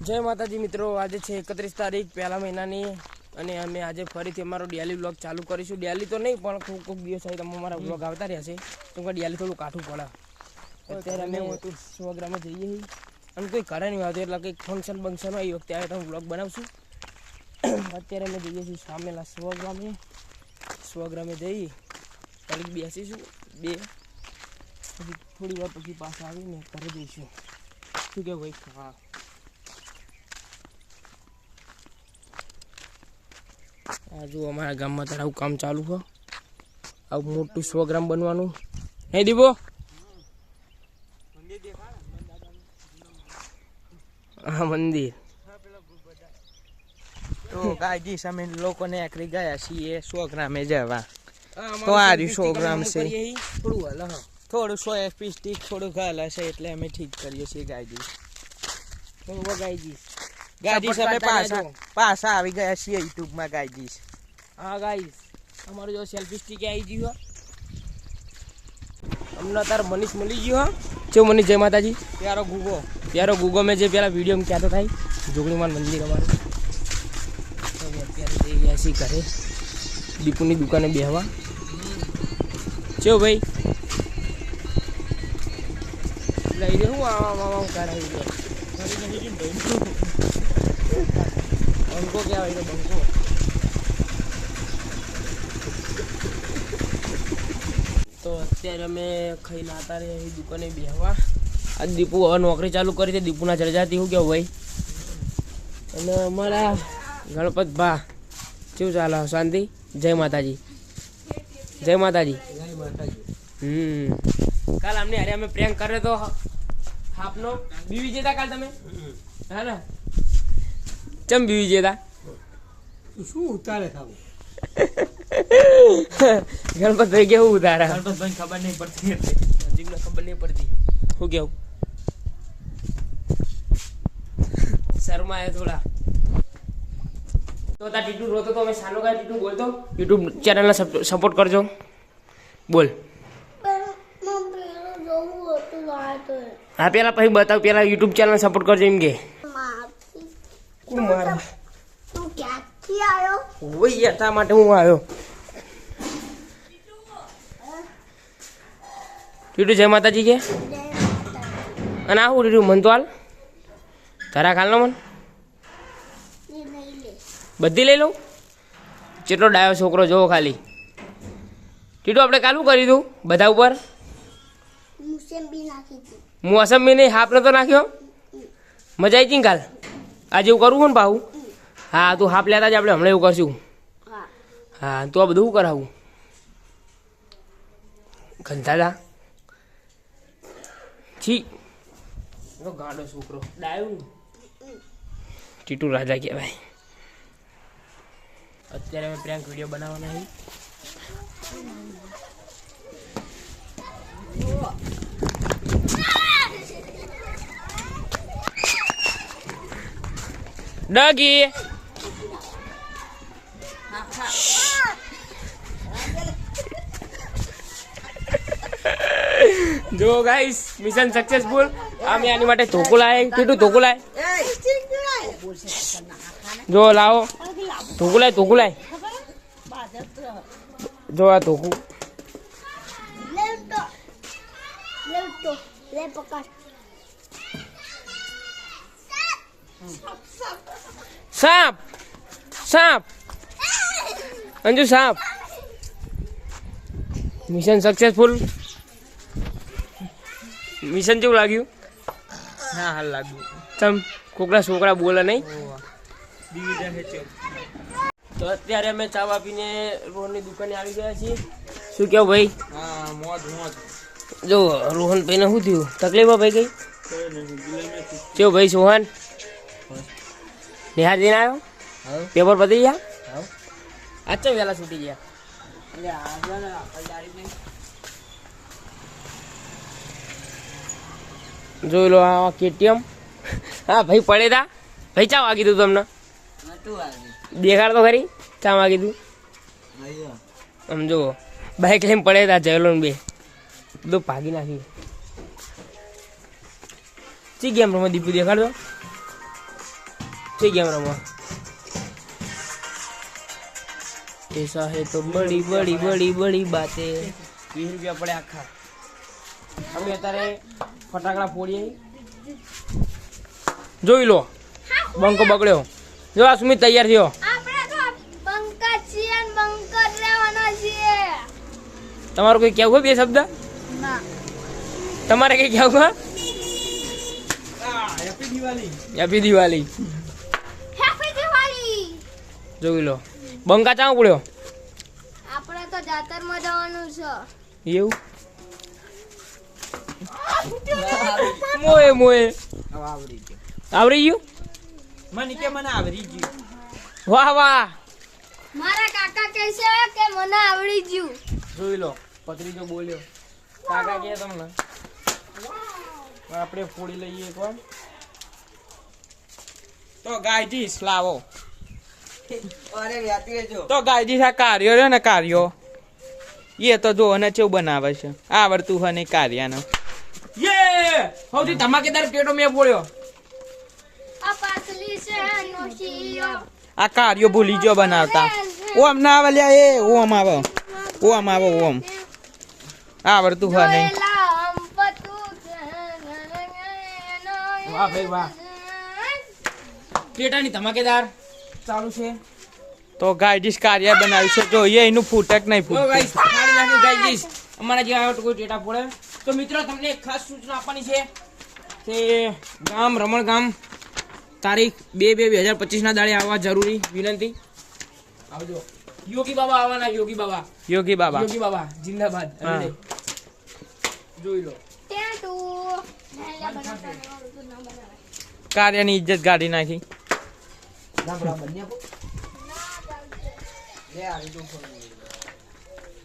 જય માતાજી મિત્રો, આજે છે 31 તારીખ પહેલા મહિનાની અને અમે આજે ફરીથી અમારો ડેલી વ્લોગ ચાલુ કરીશું. ડેલી તો નહીં પણ કોઈક દિવસ આવી તમે અમારા વ્લોગ આવતા રહેશે તો ડેલી થોડું કાઠું પડે. અત્યારે અમે 100 ગ્રામે જઈએ અને કોઈ ઘરે નહીં આવતું એટલે કંઈક ફંક્શન બંક્શન હોય એ વખતે આવે તો વ્લોગ બનાવશું. અત્યારે અમે જઈએ છીએ સામેલા 100 ગ્રામે જઈએ તારીખ બેસીશું બે પછી થોડી વાર પછી પાછા આવીને ઘરે જઈશું. શું કે ભાઈ? હા જો અમારા ગામમાં તારું કામ ચાલુ છે. આવું મોટું 100 ગ્રામ બનવાનું નહીં દીવો. હા મંદિર તો ગાયજી અમે લોકોને એકરી ગયા છીએ 100 ગ્રામે જવા. તો આ 100 ગ્રામ છે થોડું હાલ હા થોડું 100 સ્ટીક થોડું ગાલ હશે એટલે અમે ઠીક કરીએ છીએ ગાયજી. ગાયજી અમે પાછા આવી ગયા છીએ યુટ્યુબમાં ગાયજી. હા ગાઈસ અમારો જો સેલ્ફી સ્ટિક આવી ગયું અમને તાર મનીષ મળી ગયો. ચો મનીષ, જય માતાજી. પ્યારો ગુગો મેં જે પેલા વિડીયો કહેતો થાય જોગણીમાન મંદિર અમારું અત્યારે જઈ ગયા છીએ ઘરે દીપુની દુકાને બેહવા. ચો ભાઈ લઈ દે હું આવા કાઢાવી દે બંકો કહેવાય તો બંકો. તો અત્યારે અમે ખાઈને આતા રહ્યા એ દુકાને બેહવા. આ દીપુ હવે નોકરી ચાલુ કરી છે. દીપુના જરજાતી શું કેવું ભાઈ? અને અમારા ગણપત ભા કેવું ચાલે? શાંતિ? જય માતાજી. જય માતાજી. કાલ અમને અરે અમે પ્રેન્ક કરે તો આપનો બીવી જેતા કાલ તમે હા ને ચમ બીવી જેતા શું ઉતારે ખાવું? ગણપતભાઈ કેવું ઉતારા? ગણપતભાઈ ખબર નહીં પડતી જીમને ખબર નહીં પડતી. શું કેવું? શર્મા એ થોડા તો તા ટીટુ રોતો તો અમે સાનો ગાય ટીટુ બોલતો યુટ્યુબ ચેનલને સપોર્ટ કરજો. બોલ. હા પેલા પછી બતાવ, પેલા યુટ્યુબ ચેનલ સપોર્ટ કરજો એમ કે. કોણ મારા? તું ક્યાંથી આવ્યો? ઓય તા માટે હું આવ્યો. ટીટુ જય માતાજી કે અને આવું ટીટુ મન તો હાલ તારા ખાલ નો મન બધી લઈ લઉં. કેટલો ડાયો છોકરો જોવો ખાલી. ટીટુ આપણે કાલું કરી દઉં બધા ઉપર. મોસંબી નહીં હાફ નતો નાખ્યો. મજા આવી હતી ને કાલ? આજે એવું કરવું ને ભાવું? હા તું હાફ લેતા જ આપણે હમણાં એવું કરશું. હા તું આ બધું કરાવું ઘંટાડા છી ગાડો છોકરો ડાયો ને ટીટુ રાજા કહેવાય. અત્યારે અમે પ્રેન્ક વિડીયો બનાવવાના છે. ડગી જો ગાઈસ મિશન સક્સેસફુલ. અમે આની માટે ધોકો લાય ટીટુ ધોકો લાય જો લાવો ધોકો લાય જો આ ધોકું સાપ સાપ અંજુ સાપ. Mission successful. મિશન કેવું લાગ્યું? ના હાલ લાગ્યું. તમ કોકના છોકરા બોલે નહીં. તો અત્યારે અમે ચા આપીને રોહનની દુકાને આવી ગયા છીએ. શું કેવું ભાઈ? હા મોજ મોજ. જો રોહન ભાઈને શું થયું? તકલીફમાં ભાઈ ગઈ કેવું ભાઈ? સોહન નિહાર જઈને આવ્યો? પેપર પતી ગયા? અચ્છા વહેલા છૂટી ગયા. જોઈ લો આ કેટીએમ. હા ભાઈ પડે તા ભાઈ ચા વાગી દઉં તમને દેખાડ તો ખરી ચા વાગી દઉં. આમ જો બાઈક લઈને પડે તા જયલો ને બે બધું ભાગી નાખ્યું. ચી ગેમ રમો દીપુ દેખાડો. થઈ ગેમ રમવા ऐसा है तो बड़ी बड़ी बड़ी बड़ी बातें 20 રૂપિયા પડે આખા અમે અત્યારે ફટાકડા ફોડીએ જોઈ લો બંકો બગડ્યો જો આ સુમિત તૈયાર થયો આપણે તો બંકા છીએ અને બંકર રહેવાના છીએ તમારું કોઈ કહેવું બે શબ્દ ના તમારે કઈ કહેવું happy Diwali. Happy Diwali happy Diwali જોઈ લો બંકા ચાં પડ્યો આપણે તો જાતરમાં જવાનું છે એવું મોએ મોએ આવડી ગયું. આવડી ગયું મને કે મને આવડી ગયું. વાહ વાહ મારા કાકા કહે છે કે મને આવડી ગયું જોઈ લો પત્રીજો બોલ્યો કાકા કે તમને આપણે ફોડી લઈએ એકવાર તો ગાયજી લાવો. તો ગાયજી આ કાર્યો રહ્યો ને કાર્યો એ તો જો અને ચેવું બનાવે છે આવડતું હોય ને કાર્યાનો. યે સૌથી ધમાકેદાર પેટો મેં બોલ્યો આ પાસલી છે નોશીઓ આ કાર્યો ભૂલી ગયો બનાવતા. ઓમ ના આવે લ્યા એ ઓમ આવે ઓમ આવે ઓમ આવડતું હોય નહીં. જોયેલા હંપતું વાહ ભાઈ વાહ પેટાની ધમાકેદાર ચાલુ છે તો ગાયજીસ કાર્ય બનાવ્યું છે જોઈએ એનું ફૂટક નહીં ઓ ફૂટતું. ગાઈસ ખાલી નાખ્યું ગાઈસ અમારા જે આવ્યો તો કોઈ ટેટા પડે તો મિત્રો તમને એક ખાસ સૂચના આપવાની છે કે ગામ રમણ ગામ તારીખ 2/2/2025 ના દાડે આવવા જરૂરી વિનંતી આવજો યોગી બાબા આવવાના યોગી બાબા યોગી બાબા યોગી બાબા જિંદાબાદ હા. અરે જોઈ લો ત્યાં તું કાર્યની ઇજ્જત કાઢી નાખી.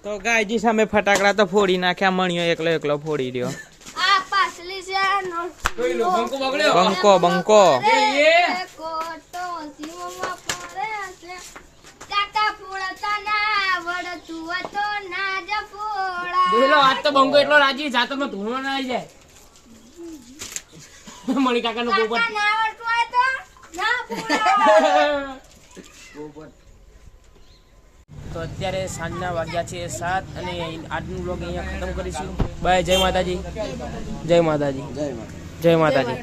તો ગાયજી સામે ફટાકડા તો ફોડી નાખ્યા મણિયો એકલો એકલો ફોડી રહ્યો. આ પાસલી છે જોઈ લો બંકો બગડ્યો બંકો બંકો કોટો સીમમાં પડે છે કાકા ફોડતા ના વળતું હતો ના જ ફોડા જોઈ લો આજ તો બંકો એટલો રાજી જાતો માં ધૂણવા ના આવી જાય મણી કાકા નો પોપટ કાકા ના વળતું હોય તો ના ફોડા તો અત્યારે સાંજના વાગ્યા છે 7 અને આજનું વ્લોગ અહીંયા ખતમ કરીશું બાય જય માતાજી જય માતાજી જય માતાજી